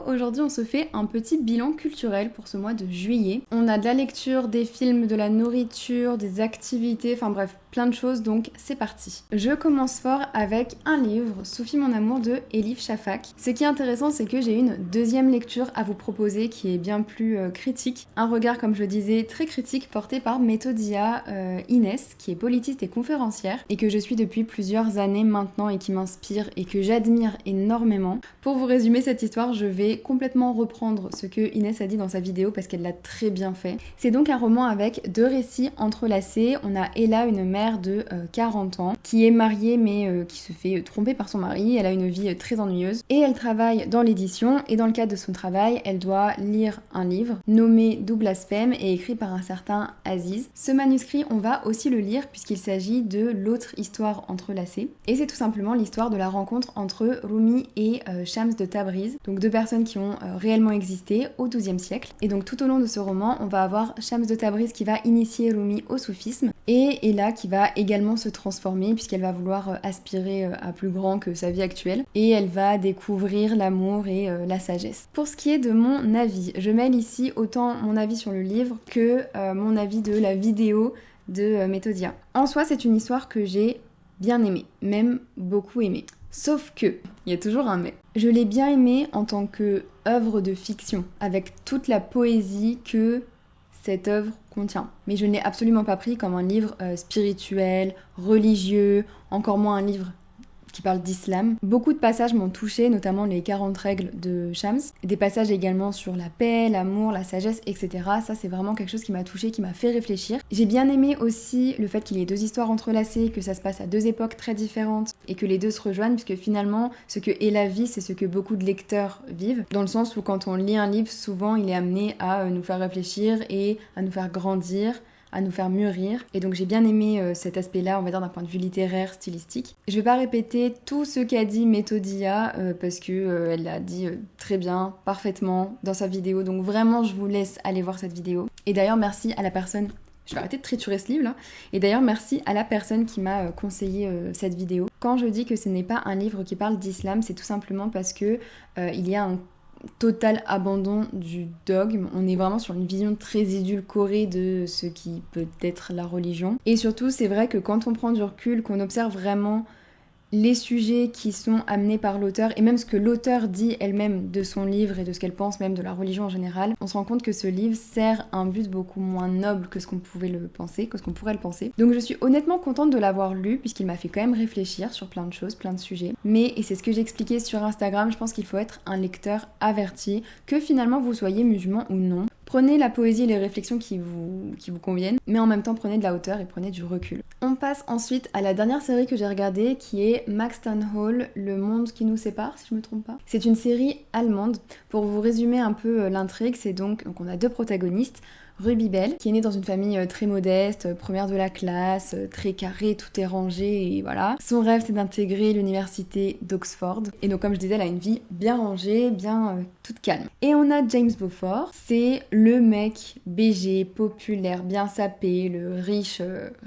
aujourd'hui on se fait un petit bilan culturel pour ce mois de juillet. On a de la lecture, des films, de la nourriture, des activités, enfin bref, plein de choses, donc c'est parti. Je commence fort avec un livre, Sophie mon amour de Elif Shafak. Ce qui est intéressant, c'est que j'ai une deuxième lecture à vous proposer qui est bien plus critique. Un regard, comme je le disais, très critique porté par Methodia Inès, qui est politiste et conférencière, et que je suis depuis plusieurs années maintenant et qui m'inspire et que j'admire énormément. Pour vous résumer cette histoire, je vais complètement reprendre ce que Inès a dit dans sa vidéo parce qu'elle l'a très bien fait. C'est donc un roman avec deux récits entrelacés. On a Ella, une mère de 40 ans, qui est mariée mais qui se fait tromper par son mari. Elle a une vie très ennuyeuse et elle travaille dans l'édition, et dans le cadre de son travail, elle doit lire un livre nommé Double blasphème et écrit par un certain Aziz. Ce manuscrit, on va aussi le lire puisqu'il s'agit de l'autre histoire entrelacée, et c'est tout simplement l'histoire de la rencontre entre Rumi et Shams de Tabriz, donc deux personnes qui ont réellement existé au XIIe siècle. Et donc tout au long de ce roman, on va avoir Shams de Tabriz qui va initier Rumi au soufisme, et Ella qui va également se transformer puisqu'elle va vouloir aspirer à plus grand que sa vie actuelle, et elle va découvrir l'amour et la sagesse. Pour ce qui est de mon avis, je mêle ici autant mon avis sur le livre que mon avis de la vidéo de Methodia. En soi, c'est une histoire que j'ai bien aimée, même beaucoup aimée. Sauf que, il y a toujours un mais. Je l'ai bien aimée en tant que œuvre de fiction, avec toute la poésie que cette œuvre contient. Mais je ne l'ai absolument pas pris comme un livre spirituel, religieux, encore moins un livre qui parle d'islam. Beaucoup de passages m'ont touchée, notamment les 40 règles de Shams. Des passages également sur la paix, l'amour, la sagesse, etc. Ça, c'est vraiment quelque chose qui m'a touchée, qui m'a fait réfléchir. J'ai bien aimé aussi le fait qu'il y ait deux histoires entrelacées, que ça se passe à deux époques très différentes et que les deux se rejoignent, puisque finalement, ce que Ella vit, c'est ce que beaucoup de lecteurs vivent, dans le sens où quand on lit un livre, souvent, il est amené à nous faire réfléchir et à nous faire grandir, à nous faire mûrir. Et donc j'ai bien aimé cet aspect-là, on va dire d'un point de vue littéraire, stylistique. Je vais pas répéter tout ce qu'a dit Methodia parce que elle l'a dit très bien, parfaitement dans sa vidéo. Donc vraiment, je vous laisse aller voir cette vidéo. Et d'ailleurs, merci à la personne... Je vais arrêter de triturer ce livre là. Et d'ailleurs, merci à la personne qui m'a conseillé cette vidéo. Quand je dis que ce n'est pas un livre qui parle d'islam, c'est tout simplement parce que il y a un total abandon du dogme. On est vraiment sur une vision très édulcorée de ce qui peut être la religion. Et surtout, c'est vrai que quand on prend du recul, qu'on observe vraiment les sujets qui sont amenés par l'auteur, et même ce que l'auteur dit elle-même de son livre et de ce qu'elle pense même de la religion en général, on se rend compte que ce livre sert un but beaucoup moins noble que ce qu'on pouvait le penser, que ce qu'on pourrait le penser. Donc je suis honnêtement contente de l'avoir lu, puisqu'il m'a fait quand même réfléchir sur plein de choses, plein de sujets. Mais, et c'est ce que j'expliquais sur Instagram, je pense qu'il faut être un lecteur averti, que finalement vous soyez musulman ou non. Prenez la poésie et les réflexions qui vous conviennent, mais en même temps prenez de la hauteur et prenez du recul. On passe ensuite à la dernière série que j'ai regardée, qui est Maxton Hall, Le monde qui nous sépare, si je me trompe pas. C'est une série allemande. Pour vous résumer un peu l'intrigue, c'est donc on a deux protagonistes. Ruby Bell, qui est née dans une famille très modeste, première de la classe, très carrée, tout est rangé et voilà. Son rêve, c'est d'intégrer l'université d'Oxford. Et donc, comme je disais, elle a une vie bien rangée, bien toute calme. Et on a James Beaufort, c'est le mec BG, populaire, bien sapé, le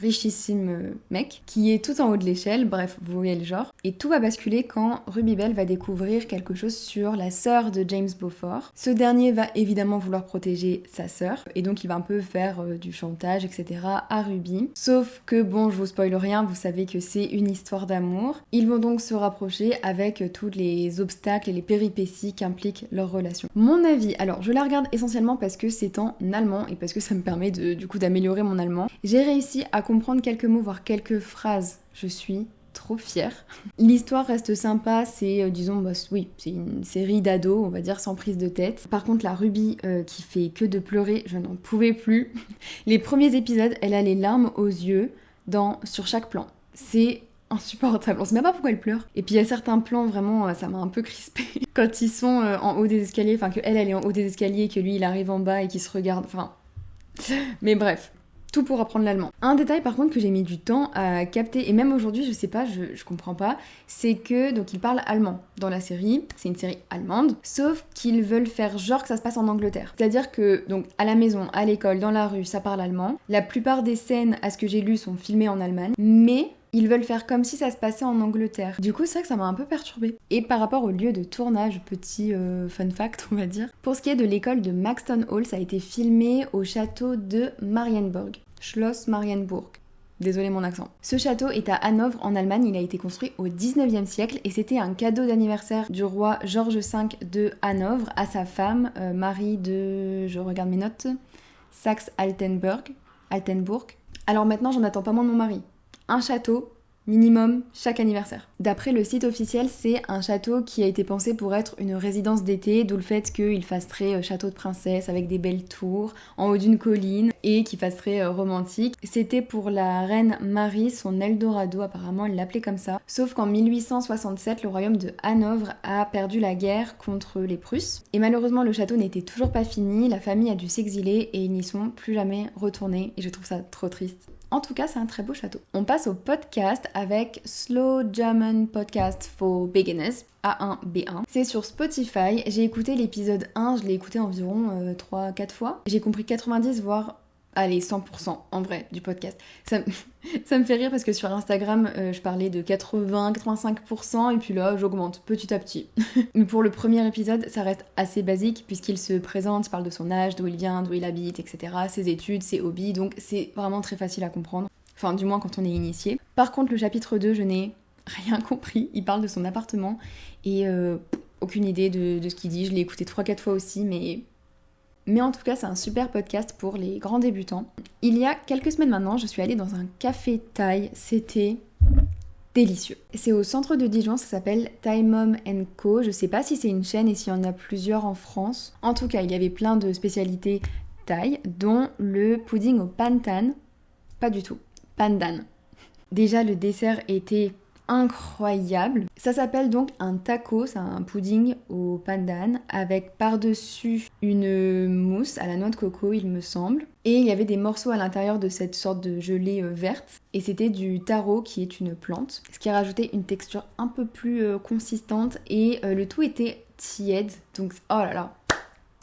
richissime mec, qui est tout en haut de l'échelle, bref, vous voyez le genre. Et tout va basculer quand Ruby Bell va découvrir quelque chose sur la sœur de James Beaufort. Ce dernier va évidemment vouloir protéger sa sœur, et donc il va un peu faire du chantage, etc. à Ruby. Sauf que, bon, je vous spoil rien, vous savez que c'est une histoire d'amour. Ils vont donc se rapprocher avec tous les obstacles et les péripéties qu'implique leur relation. Mon avis, alors je la regarde essentiellement parce que c'est en allemand et parce que ça me permet du coup d'améliorer mon allemand. J'ai réussi à comprendre quelques mots, voire quelques phrases. Je suis trop fière. L'histoire reste sympa, c'est disons, oui, c'est une série d'ados, on va dire, sans prise de tête. Par contre, la Ruby qui fait que de pleurer, je n'en pouvais plus. Les premiers épisodes, elle a les larmes aux yeux sur chaque plan. C'est insupportable, on sait même pas pourquoi elle pleure. Et puis il y a certains plans, vraiment, ça m'a un peu crispée. Quand ils sont en haut des escaliers, enfin que elle est en haut des escaliers, que lui il arrive en bas et qu'il se regarde, enfin... Mais bref... Tout pour apprendre l'allemand. Un détail par contre que j'ai mis du temps à capter, et même aujourd'hui je sais pas, je comprends pas, c'est que donc ils parlent allemand dans la série, c'est une série allemande, sauf qu'ils veulent faire genre que ça se passe en Angleterre. C'est-à-dire que donc à la maison, à l'école, dans la rue, ça parle allemand. La plupart des scènes, à ce que j'ai lu, sont filmées en Allemagne, mais Ils veulent faire comme si ça se passait en Angleterre. Du coup, c'est vrai que ça m'a un peu perturbée. Et par rapport au lieu de tournage, petit fun fact, on va dire. Pour ce qui est de l'école de Maxton Hall, ça a été filmé au château de Marienburg. Schloss Marienburg. Désolé mon accent. Ce château est à Hanovre en Allemagne, il a été construit au 19e siècle et c'était un cadeau d'anniversaire du roi George V de Hanovre à sa femme, Marie de... je regarde mes notes... Saxe-Altenburg. Alors maintenant, j'en attends pas moins de mon mari. Un château, minimum, chaque anniversaire. D'après le site officiel, c'est un château qui a été pensé pour être une résidence d'été, d'où le fait qu'il fasse très château de princesse avec des belles tours en haut d'une colline et qui fasse très romantique. C'était pour la reine Marie, son Eldorado, apparemment elle l'appelait comme ça. Sauf qu'en 1867, le royaume de Hanovre a perdu la guerre contre les Prusses. Et malheureusement, le château n'était toujours pas fini, la famille a dû s'exiler et ils n'y sont plus jamais retournés. Et je trouve ça trop triste. En tout cas, c'est un très beau château. On passe au podcast avec Slow German Podcast for Beginners, A1, B1. C'est sur Spotify. J'ai écouté l'épisode 1, je l'ai écouté environ 3-4 fois. J'ai compris 90 voire... Allez, 100% en vrai du podcast. Ça me fait rire parce que sur Instagram, je parlais de 80-85% et puis là, j'augmente petit à petit. Mais pour le premier épisode, ça reste assez basique puisqu'il se présente, il parle de son âge, d'où il vient, d'où il habite, etc. Ses études, ses hobbies, donc c'est vraiment très facile à comprendre. Enfin, du moins quand on est initié. Par contre, le chapitre 2, je n'ai rien compris. Il parle de son appartement et aucune idée de ce qu'il dit. Je l'ai écouté 3-4 fois aussi, mais en tout cas, c'est un super podcast pour les grands débutants. Il y a quelques semaines maintenant, je suis allée dans un café thaï. C'était délicieux. C'est au centre de Dijon, ça s'appelle Thai Mom & Co. Je sais pas si c'est une chaîne et s'il y en a plusieurs en France. En tout cas, il y avait plein de spécialités thaï, dont le pudding au pandan. Pas du tout. Pandan. Déjà, le dessert était incroyable. Ça s'appelle donc un taco, c'est un pudding au pandan avec par-dessus une mousse à la noix de coco, il me semble. Et il y avait des morceaux à l'intérieur de cette sorte de gelée verte. Et c'était du taro qui est une plante, ce qui a rajouté une texture un peu plus consistante et le tout était tiède. Donc oh là là,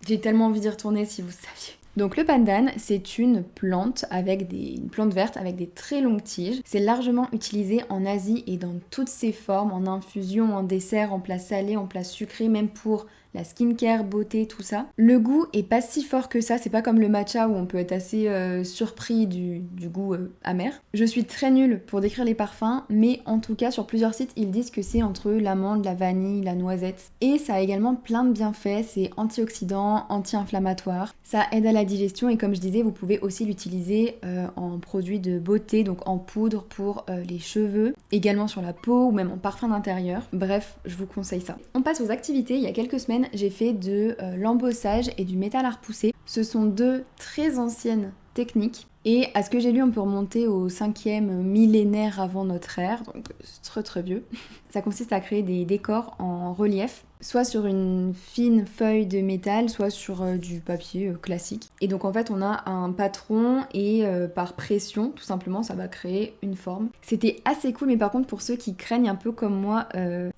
j'ai tellement envie d'y retourner si vous saviez. Donc le pandan, c'est une plante une plante verte avec des très longues tiges. C'est largement utilisé en Asie et dans toutes ses formes, en infusion, en dessert, en plat salé, en plat sucré, même pour la skincare, beauté, tout ça. Le goût est pas si fort que ça, c'est pas comme le matcha où on peut être assez surpris du goût amer. Je suis très nulle pour décrire les parfums, mais en tout cas sur plusieurs sites ils disent que c'est entre l'amande, la vanille, la noisette. Et ça a également plein de bienfaits, c'est antioxydant, anti-inflammatoire, ça aide à la digestion et comme je disais vous pouvez aussi l'utiliser en produit de beauté, donc en poudre pour les cheveux, également sur la peau ou même en parfum d'intérieur. Bref, je vous conseille ça. On passe aux activités, il y a quelques semaines j'ai fait de l'embossage et du métal à repousser. Ce sont deux très anciennes techniques et à ce que j'ai lu on peut remonter au 5e millénaire avant notre ère, donc c'est très très vieux. Ça consiste à créer des décors en relief, soit sur une fine feuille de métal, soit sur du papier classique. Et donc en fait on a un patron et par pression tout simplement ça va créer une forme. C'était assez cool mais par contre pour ceux qui craignent un peu comme moi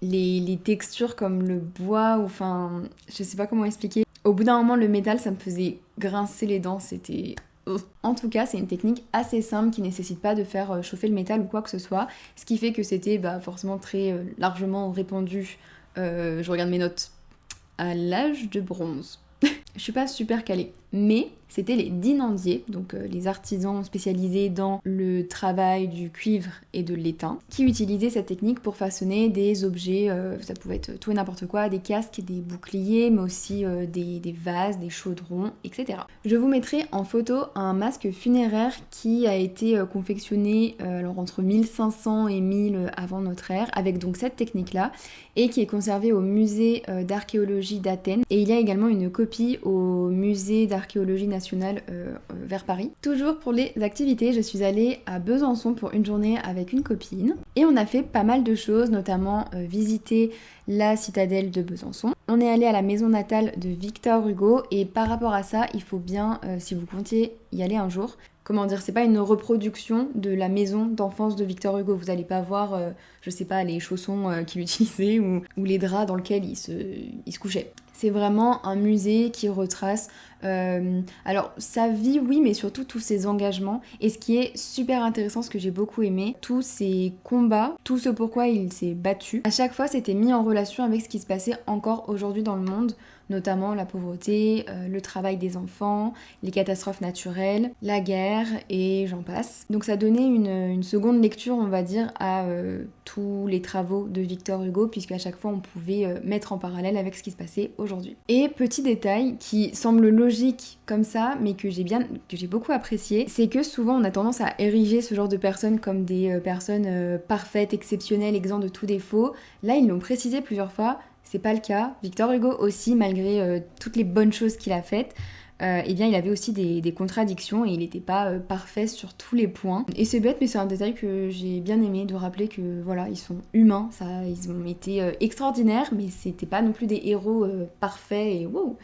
les textures comme le bois ou enfin je sais pas comment expliquer. Au bout d'un moment le métal ça me faisait grincer les dents, c'était... En tout cas, c'est une technique assez simple qui nécessite pas de faire chauffer le métal ou quoi que ce soit, ce qui fait que c'était forcément très largement répandu, je regarde mes notes, à l'âge de bronze. Je suis pas super calée, mais c'était les dinandiers, donc les artisans spécialisés dans le travail du cuivre et de l'étain, qui utilisaient cette technique pour façonner des objets, ça pouvait être tout et n'importe quoi, des casques, des boucliers, mais aussi des vases, des chaudrons, etc. Je vous mettrai en photo un masque funéraire qui a été confectionné alors entre 1500 et 1000 avant notre ère, avec donc cette technique-là, et qui est conservé au musée d'archéologie d'Athènes. Et il y a également une copie au musée d'archéologie nationale vers Paris. Toujours pour les activités, je suis allée à Besançon pour une journée avec une copine et on a fait pas mal de choses, notamment visiter la citadelle de Besançon. On est allé à la maison natale de Victor Hugo et par rapport à ça, il faut bien, si vous comptiez y aller un jour, comment dire, c'est pas une reproduction de la maison d'enfance de Victor Hugo. Vous allez pas voir, je sais pas, les chaussons qu'il utilisait ou les draps dans lesquels il se couchait. C'est vraiment un musée qui retrace alors sa vie, oui, mais surtout tous ses engagements. Et ce qui est super intéressant, ce que j'ai beaucoup aimé, tous ses combats, tout ce pourquoi il s'est battu. À chaque fois, c'était mis en relation avec ce qui se passait encore aujourd'hui dans le monde, notamment la pauvreté, le travail des enfants, les catastrophes naturelles, la guerre et j'en passe. Donc ça donnait une seconde lecture, on va dire, à tous les travaux de Victor Hugo, puisqu'à chaque fois on pouvait mettre en parallèle avec ce qui se passait aujourd'hui. Et petit détail qui semble logique comme ça, mais que j'ai beaucoup apprécié, c'est que souvent on a tendance à ériger ce genre de personnes comme des personnes parfaites, exceptionnelles, exemptes de tout défaut. Là, ils l'ont précisé plusieurs fois. C'est pas le cas. Victor Hugo aussi, malgré toutes les bonnes choses qu'il a faites, eh bien il avait aussi des contradictions et il n'était pas parfait sur tous les points. Et c'est bête, mais c'est un détail que j'ai bien aimé de rappeler que voilà, ils sont humains, ça, ils ont été extraordinaires, mais c'était pas non plus des héros parfaits et wow.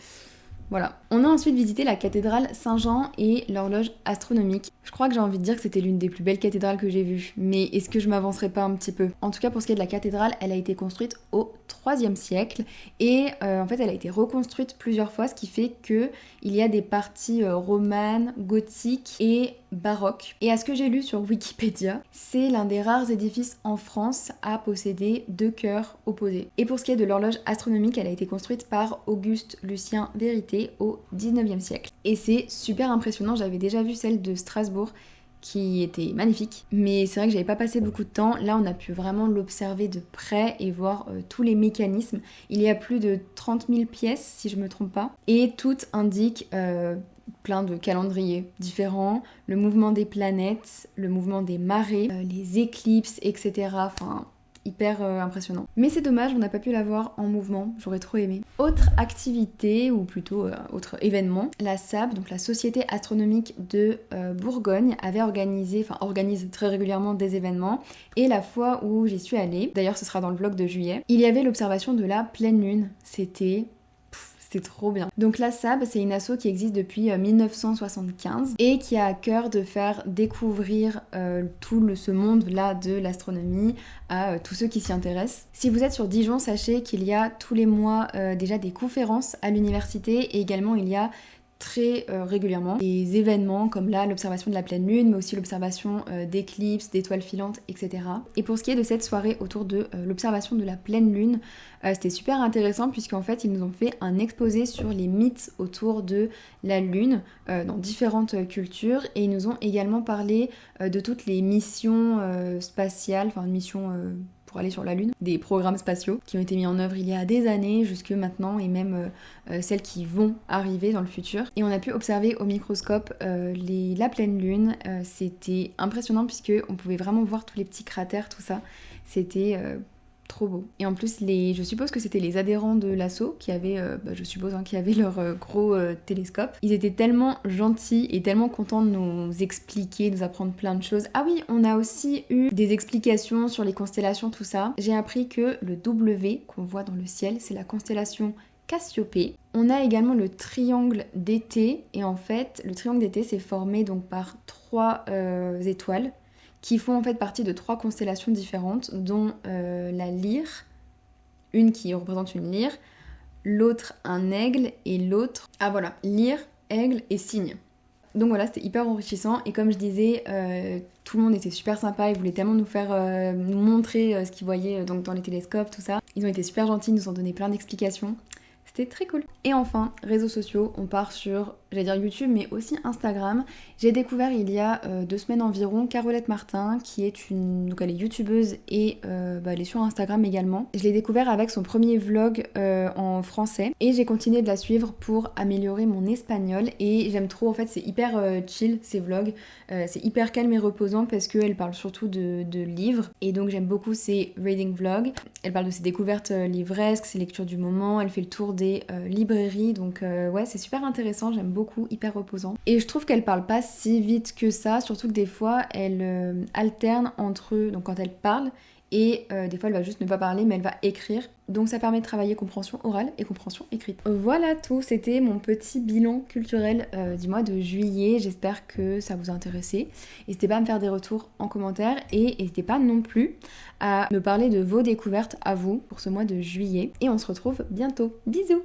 Voilà. On a ensuite visité la cathédrale Saint-Jean et l'horloge astronomique. Je crois que j'ai envie de dire que c'était l'une des plus belles cathédrales que j'ai vues, mais est-ce que je m'avancerai pas un petit peu? En tout cas, pour ce qui est de la cathédrale, elle a été construite au IIIe siècle et en fait elle a été reconstruite plusieurs fois, ce qui fait que il y a des parties romanes, gothiques et baroques. Et à ce que j'ai lu sur Wikipédia, c'est l'un des rares édifices en France à posséder deux chœurs opposés. Et pour ce qui est de l'horloge astronomique, elle a été construite par Auguste Lucien Vérité au XIXe siècle. Et c'est super impressionnant, j'avais déjà vu celle de Strasbourg qui était magnifique, mais c'est vrai que j'avais pas passé beaucoup de temps. Là on a pu vraiment l'observer de près et voir tous les mécanismes. Il y a plus de 30 000 pièces si je me trompe pas, et toutes indiquent plein de calendriers différents, le mouvement des planètes, le mouvement des marées, les éclipses, etc. Enfin, hyper impressionnant. Mais c'est dommage, on n'a pas pu la voir en mouvement, j'aurais trop aimé. Autre activité, ou plutôt autre événement, la SAB, donc la Société Astronomique de Bourgogne, organise très régulièrement des événements, et la fois où j'y suis allée, d'ailleurs ce sera dans le vlog de juillet, il y avait l'observation de la pleine lune. C'était trop bien. Donc la SAB, c'est une asso qui existe depuis 1975 et qui a à cœur de faire découvrir ce monde-là de l'astronomie à tous ceux qui s'y intéressent. Si vous êtes sur Dijon, sachez qu'il y a tous les mois déjà des conférences à l'université et également il y a très régulièrement des événements comme là l'observation de la pleine lune, mais aussi l'observation d'éclipses, d'étoiles filantes, etc. Et pour ce qui est de cette soirée autour de l'observation de la pleine lune, c'était super intéressant puisqu'en fait ils nous ont fait un exposé sur les mythes autour de la lune dans différentes cultures, et ils nous ont également parlé de toutes les missions spatiales, enfin missions pour aller sur la Lune, des programmes spatiaux qui ont été mis en œuvre il y a des années jusque maintenant, et même celles qui vont arriver dans le futur. Et on a pu observer au microscope la pleine Lune. C'était impressionnant puisque on pouvait vraiment voir tous les petits cratères, tout ça. C'était trop beau. Et en plus, je suppose que c'était les adhérents de l'asso qui avaient, qui avaient leur gros télescope. Ils étaient tellement gentils et tellement contents de nous expliquer, de nous apprendre plein de choses. Ah oui, on a aussi eu des explications sur les constellations, tout ça. J'ai appris que le W qu'on voit dans le ciel, c'est la constellation Cassiopée. On a également le triangle d'été, et en fait, le triangle d'été, c'est formé donc par 3 étoiles qui font en fait partie de 3 constellations différentes, dont la lyre, une qui représente une lyre, l'autre un aigle, et l'autre... Ah voilà, lyre, aigle et cygne. Donc voilà, c'était hyper enrichissant, et comme je disais, tout le monde était super sympa, ils voulaient tellement nous montrer ce qu'ils voyaient donc dans les télescopes, tout ça. Ils ont été super gentils, ils nous ont donné plein d'explications. C'était très cool. Et enfin, réseaux sociaux, on part sur, j'allais dire YouTube, mais aussi Instagram. J'ai découvert il y a 2 semaines environ Carolette Martin, qui est donc elle est youtubeuse et elle est sur Instagram également. Je l'ai découvert avec son premier vlog en français, et j'ai continué de la suivre pour améliorer mon espagnol, et j'aime trop, en fait c'est hyper chill ces vlogs, c'est hyper calme et reposant parce qu'elle parle surtout de livres, et donc j'aime beaucoup ses reading vlogs. Elle parle de ses découvertes livresques, ses lectures du moment, elle fait le tour des librairies, donc ouais, c'est super intéressant, j'aime beaucoup, hyper reposant. Et je trouve qu'elle parle pas si vite que ça, surtout que des fois elle alterne entre, donc quand elle parle, et des fois elle va juste ne pas parler mais elle va écrire, donc ça permet de travailler compréhension orale et compréhension écrite. Voilà tout, c'était mon petit bilan culturel du mois de juillet. J'espère que ça vous a intéressé. N'hésitez pas à me faire des retours en commentaire, et n'hésitez pas non plus à me parler de vos découvertes à vous pour ce mois de juillet, et on se retrouve bientôt. Bisous.